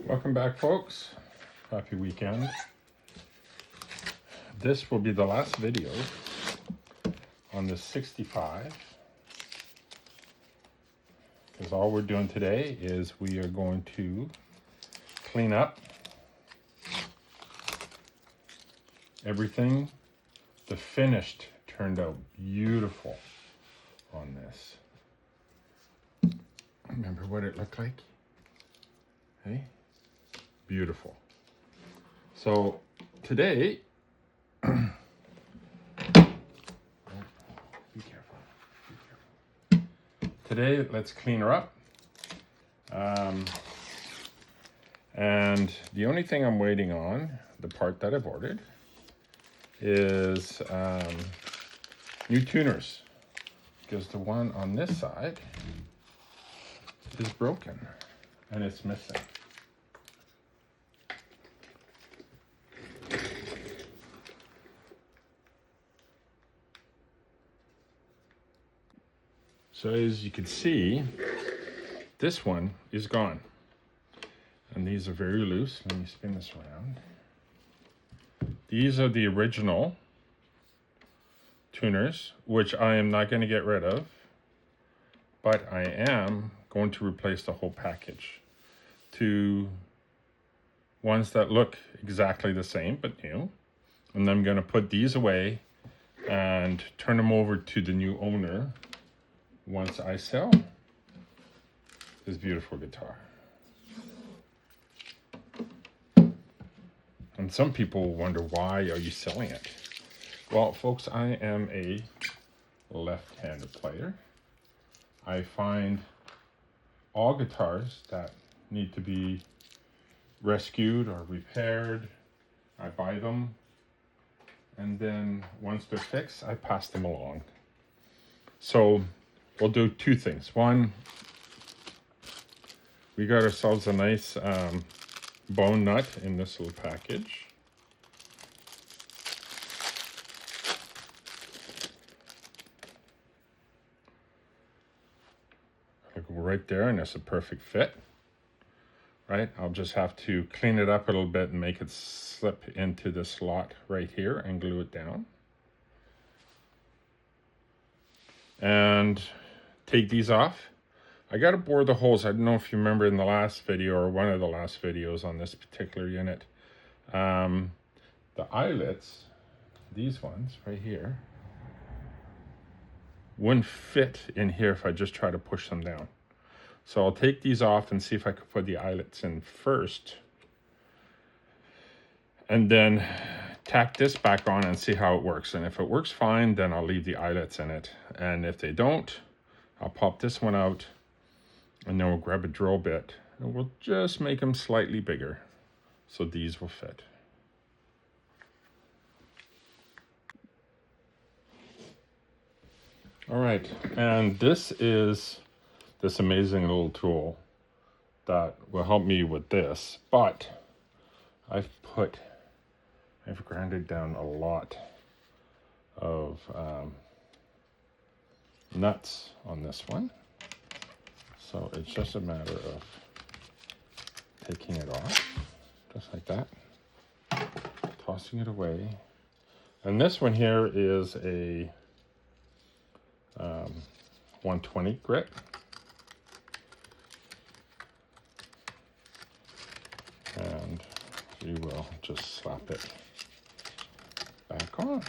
Welcome back, folks. Happy weekend. This will be the last video on the 65, because all we're doing today is we are going to clean up everything. The finished turned out beautiful on this. Remember what it looked like? Hey? Beautiful. So today, be careful. Today, let's clean her up. And the only thing I'm waiting on, the part that I've ordered, is new tuners, because the one on this side is broken and it's missing. So as you can see, this one is gone. And these are very loose. Let me spin this around. These are the original tuners, which I am not going to get rid of, but I am going to replace the whole package to ones that look exactly the same but new. And I'm going to put these away and turn them over to the new owner once I sell this beautiful guitar. And some people wonder, why are you selling it? Well, folks, I am a left-handed player. I find all guitars that need to be rescued or repaired, I buy them, and then once they're fixed, I pass them along. So we'll do two things. One, we got ourselves a nice bone nut in this little package. I'll go right there, and it's a perfect fit. Right, I'll just have to clean it up a little bit and make it slip into the slot right here and glue it down. And take these off. I got to bore the holes. I don't know if you remember in the last video or one of the last videos on this particular unit. The eyelets, these ones right here, wouldn't fit in here if I just try to push them down. So I'll take these off and see if I can put the eyelets in first. And then tack this back on and see how it works. And if it works fine, then I'll leave the eyelets in it. And if they don't, I'll pop this one out, and then we'll grab a drill bit and we'll just make them slightly bigger so these will fit. All right, and this is this amazing little tool that will help me with this, but I've grinded down a lot of nuts on this one. So it's just a matter of taking it off, just like that, tossing it away. And this one here is a 120 grit. And we will just slap it back on.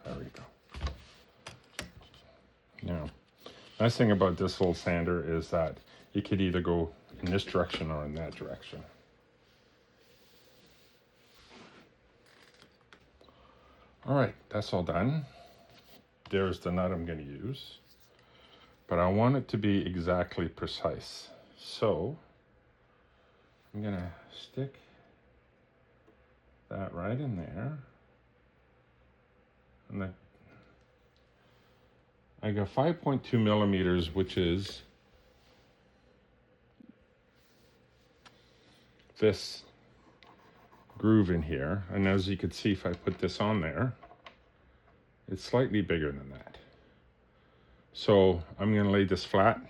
There we go. Now, nice thing about this little sander is that it could either go in this direction or in that direction. All right, that's all done. There's the nut I'm going to use, but I want it to be exactly precise. So I'm going to stick that right in there, and I got 5.2 millimeters, which is this groove in here. And as you can see, if I put this on there, it's slightly bigger than that. So I'm going to lay this flat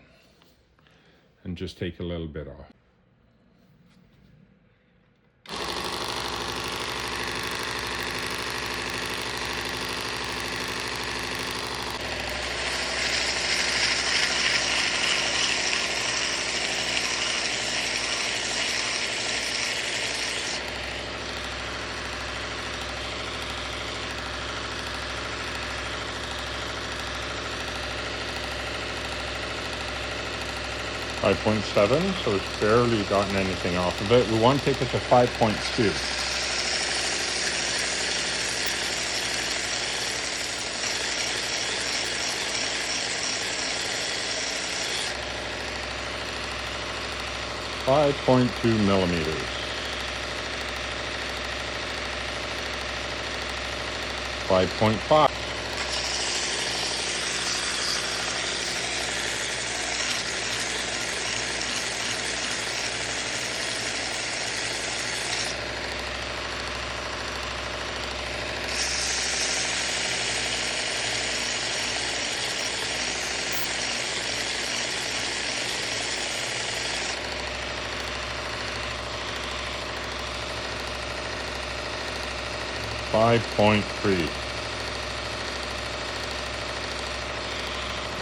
and just take a little bit off. 5.7, so it's barely gotten anything off of it. We want to take it to 5.2. millimeters. 5.5. 5.3.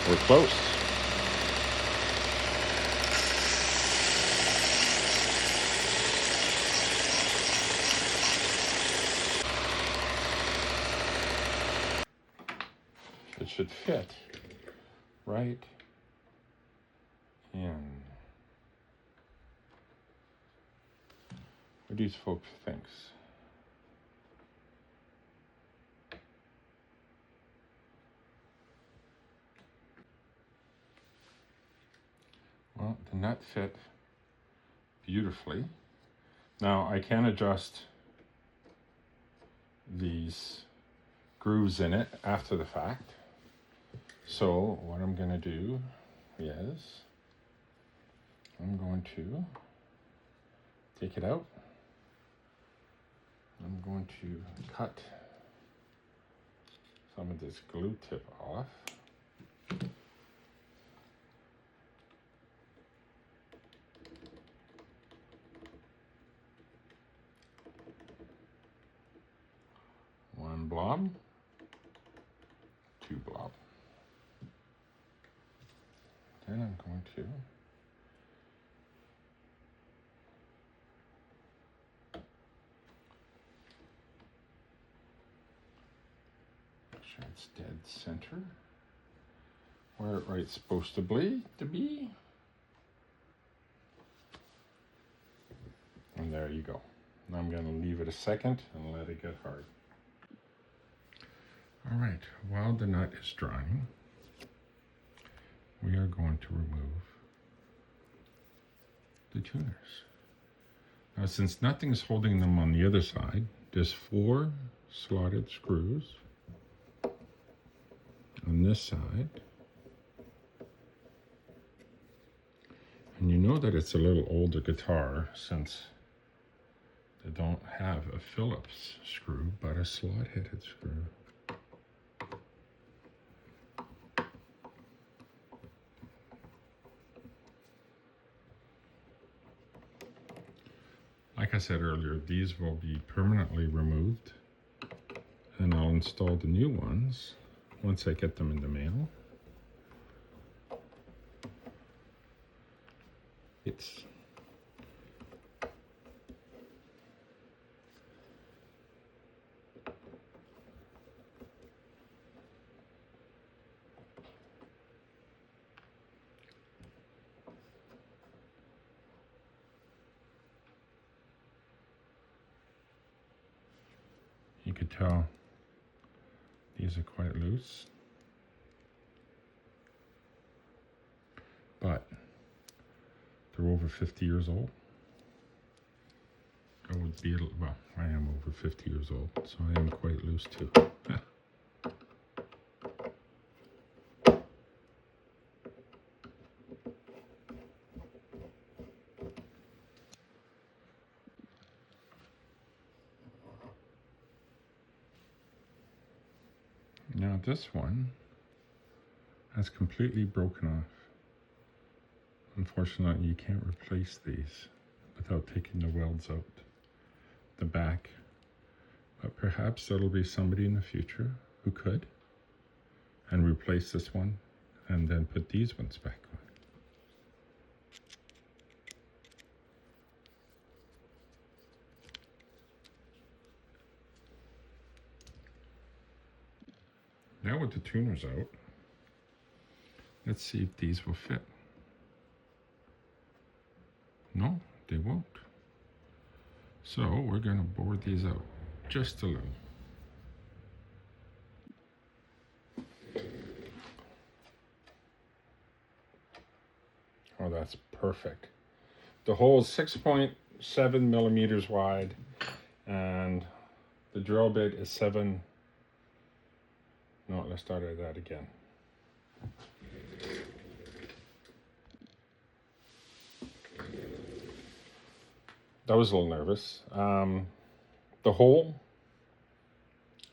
We're close. It should fit right in. What do these folks think? Well, the nut fit beautifully. Now I can adjust these grooves in it after the fact. So what I'm going to do is I'm going to take it out. I'm going to cut some of this glue tip off. One blob, two blob. Then I'm going to make sure it's dead center, where it right's supposed to be. And there you go. Now I'm going to leave it a second and let it get hard. All right, while the nut is drying, we are going to remove the tuners. Now, since nothing's holding them on the other side, there's 4 slotted screws on this side. And you know that it's a little older guitar since they don't have a Phillips screw, but a slot-headed screw. Like I said earlier, these will be permanently removed, and I'll install the new ones once I get them in the mail. You could tell these are quite loose, but they're over 50 years old. I would be, well, I am over 50 years old, so I am quite loose too. Now this one has completely broken off. Unfortunately, you can't replace these without taking the welds out the back. But perhaps there'll be somebody in the future who could, and replace this one and then put these ones back on. Now with the tuners out, let's see if these will fit. No, they won't. So we're going to bore these out just a little. Oh, that's perfect. The hole is 6.7 millimeters wide, and the drill bit is 7. No, let's start at that again. That was a little nervous. The hole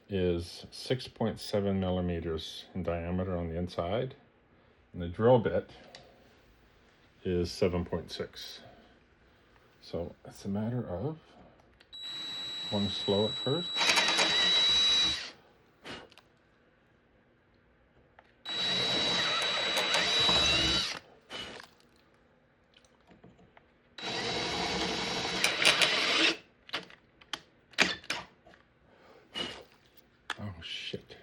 is 6.7 millimeters in diameter on the inside, and the drill bit is 7.6. So it's a matter of going slow at first. Oh shit.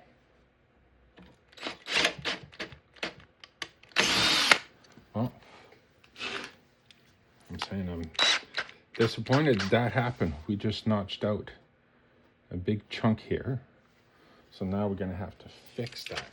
Well, I'm saying I'm disappointed that happened. We just notched out a big chunk here. So now we're gonna have to fix that.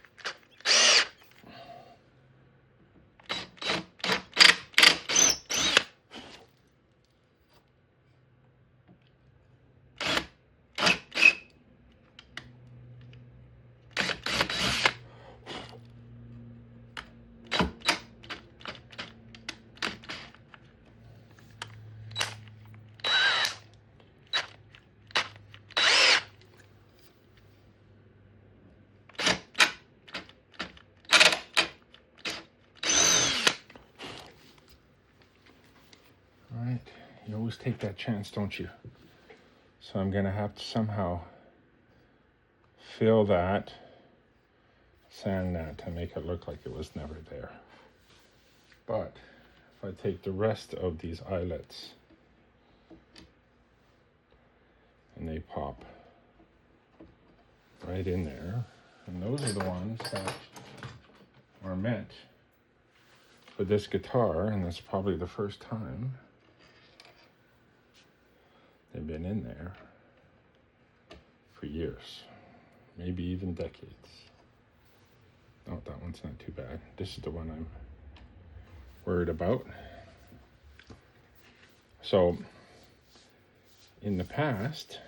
You always take that chance, don't you? So I'm gonna have to somehow fill that, sand that to make it look like it was never there. But if I take the rest of these eyelets and they pop right in there, and those are the ones that are meant for this guitar, and that's probably the first time they've been in there for years, maybe even decades. Oh, that one's not too bad. This is the one I'm worried about. So, in the past,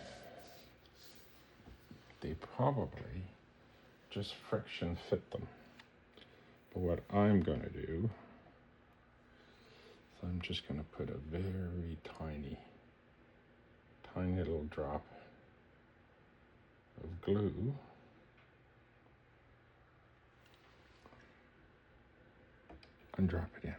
they probably just friction fit them. But what I'm gonna do is I'm just gonna put a very tiny little drop of glue and drop it in.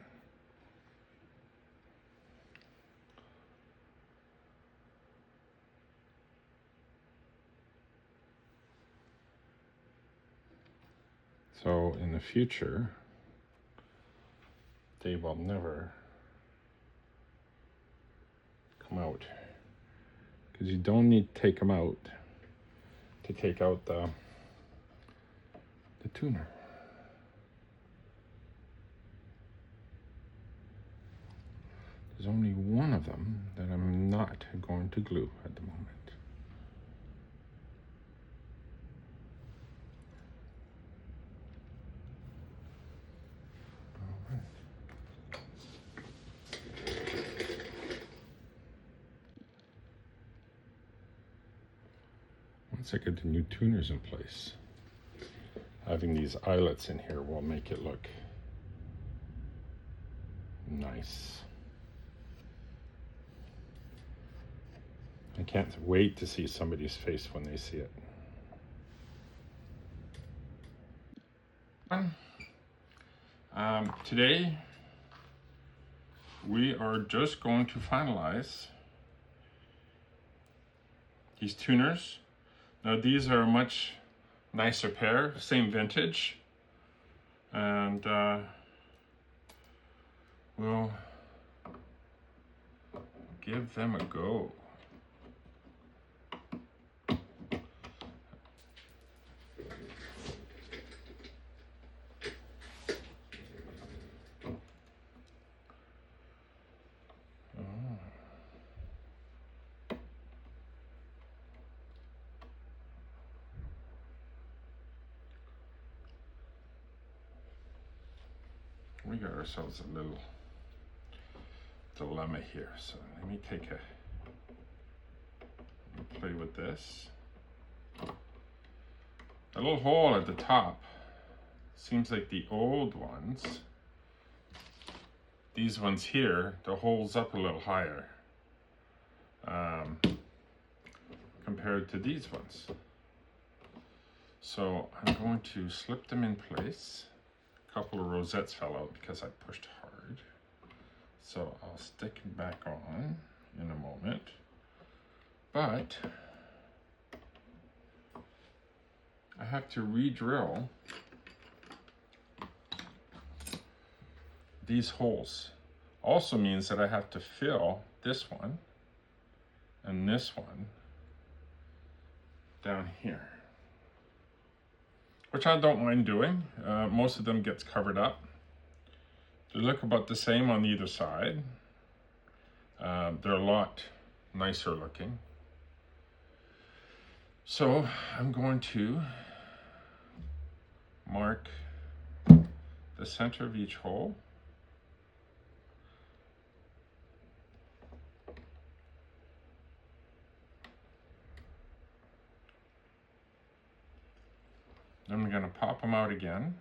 So in the future, they will never come out, because you don't need to take them out to take out the tuner. There's only one of them that I'm not going to glue at the moment. All right. Once I get the new tuners in place, having these eyelets in here will make it look nice. I can't wait to see somebody's face when they see it. Today we are just going to finalize these tuners. Now these are a much nicer pair, same vintage, and we'll give them a go. We got ourselves a little dilemma here. So let me play with this. A little hole at the top. Seems like the old ones. These ones here, the hole's up a little higher compared to these ones. So I'm going to slip them in place. A couple of rosettes fell out because I pushed hard. So I'll stick it back on in a moment. But I have to re-drill these holes. Also means that I have to fill this one and this one down here, which I don't mind doing. Most of them gets covered up. They look about the same on either side. They're a lot nicer looking. So I'm going to mark the center of each hole. Then we're going to pop them out again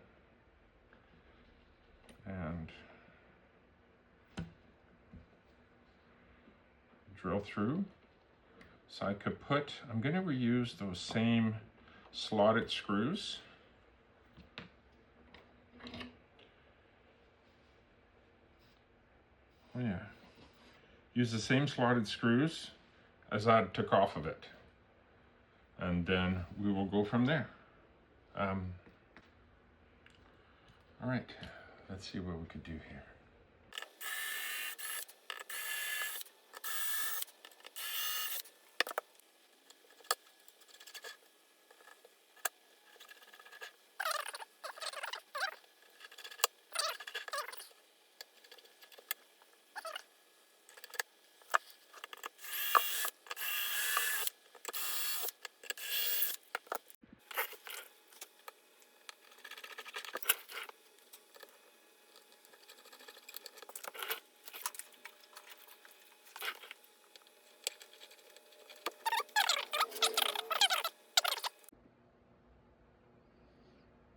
and drill through. So I could I'm going to reuse those same slotted screws. Oh yeah. Use the same slotted screws as I took off of it. And then we will go from there. All right, let's see what we could do here.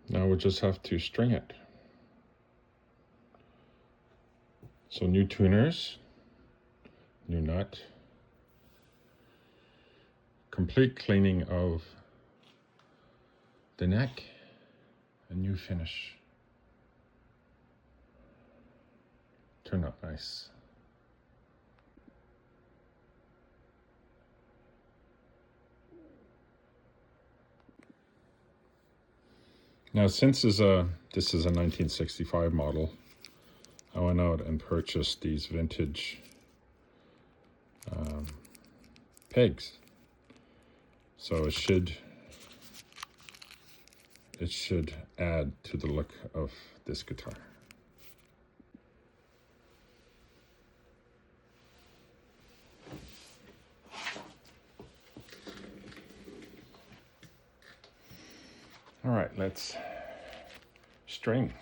Now we'll just have to string it. So new tuners, new nut, complete cleaning of the neck, a new finish. Turned out nice. Now since this is a 1965 model, I went out and purchased these vintage pegs. So it should add to the look of this guitar. All right, let's string.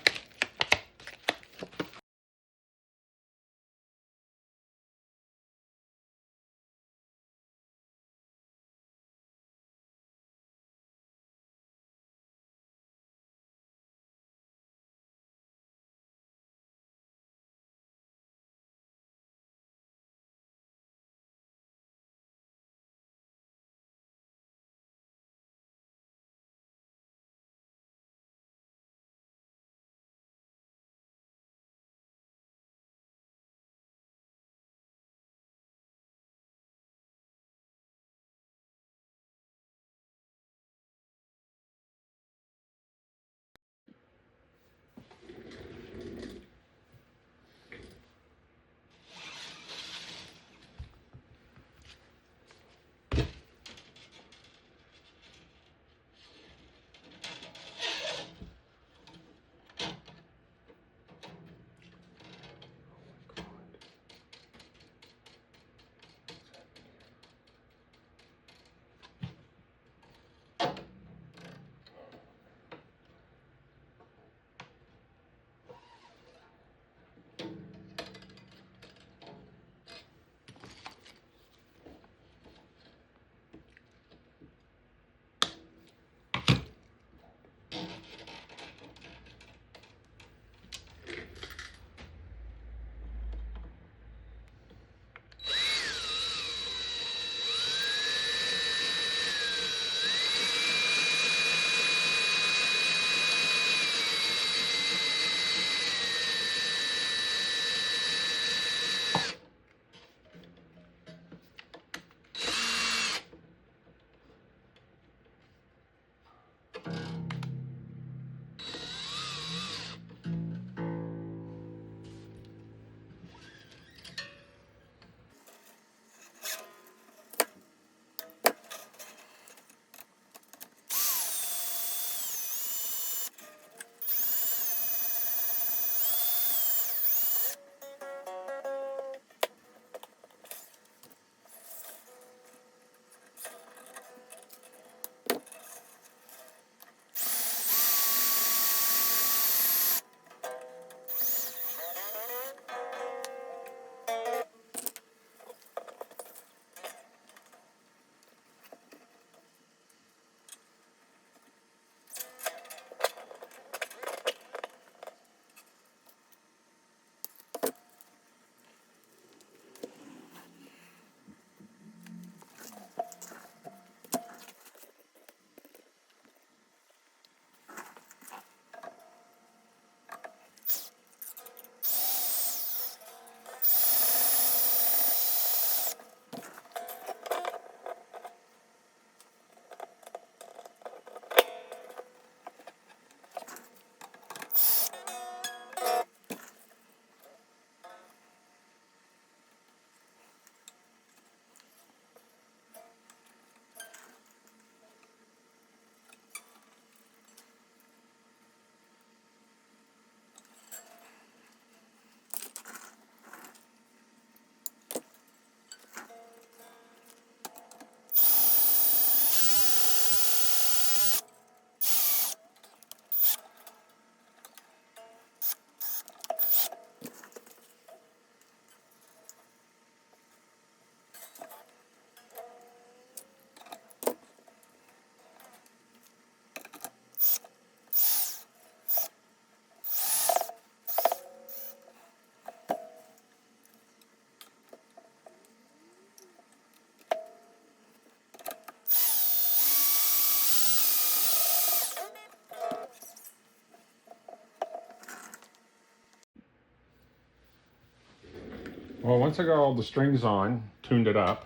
Well, once I got all the strings on, tuned it up,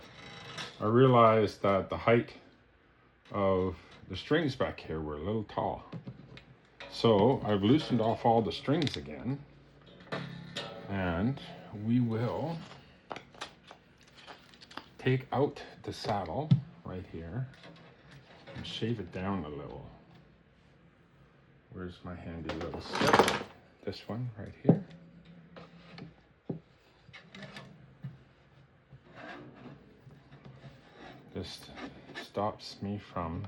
I realized that the height of the strings back here were a little tall. So I've loosened off all the strings again, and we will take out the saddle right here and shave it down a little. Where's my handy little step? This one right here. This stops me from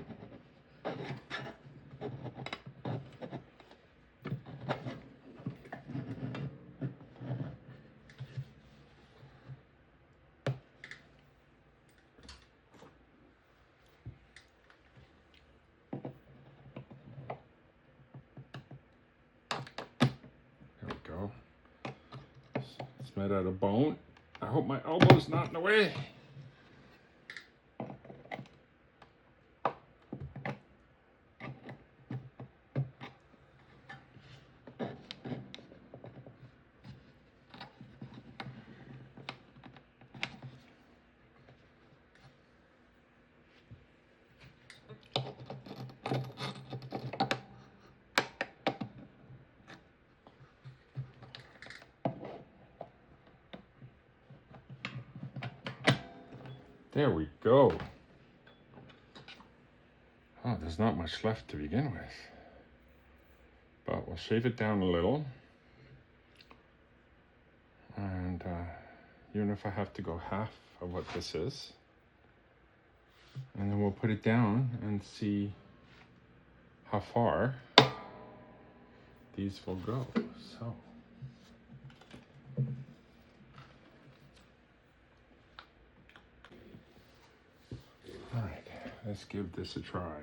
It's made out of bone. I hope my elbow's not in the way. There we go. Oh, there's not much left to begin with. But we'll shave it down a little. And even if I have to go half of what this is. And then we'll put it down and see how far these will go. So. All right, let's give this a try.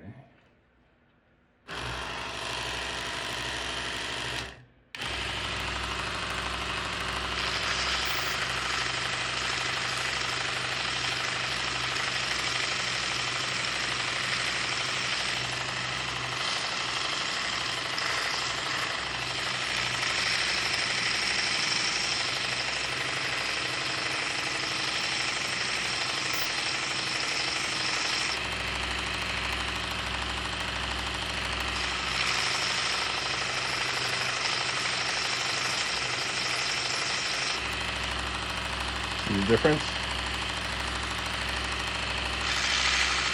the difference?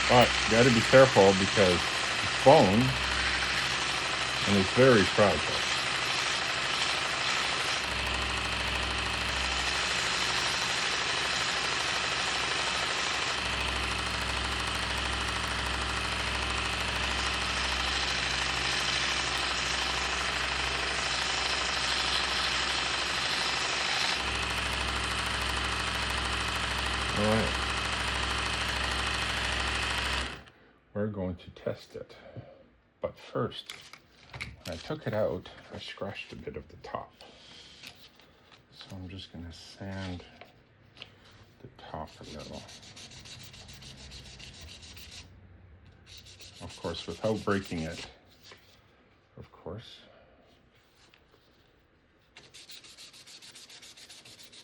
But you got to be careful because it's bone and it's very fragile. All right. We're going to test it. But first, when I took it out, I scratched a bit of the top. So I'm just going to sand the top a little. Of course, without breaking it, of course.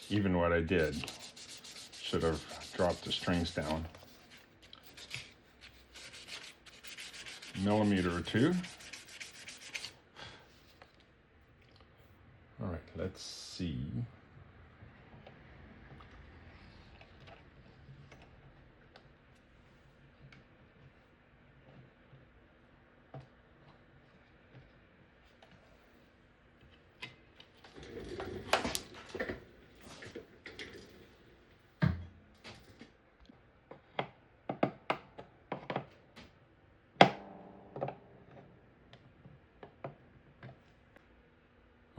Even what I did should have dropped the strings down a millimeter or two. All right, let's see.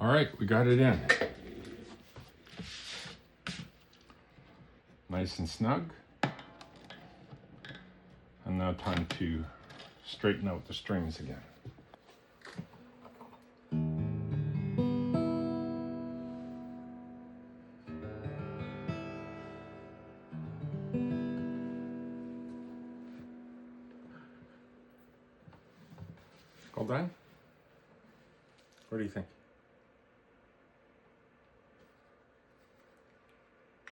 All right, we got it in. Nice and snug. And now time to straighten out the strings again. All done? What do you think?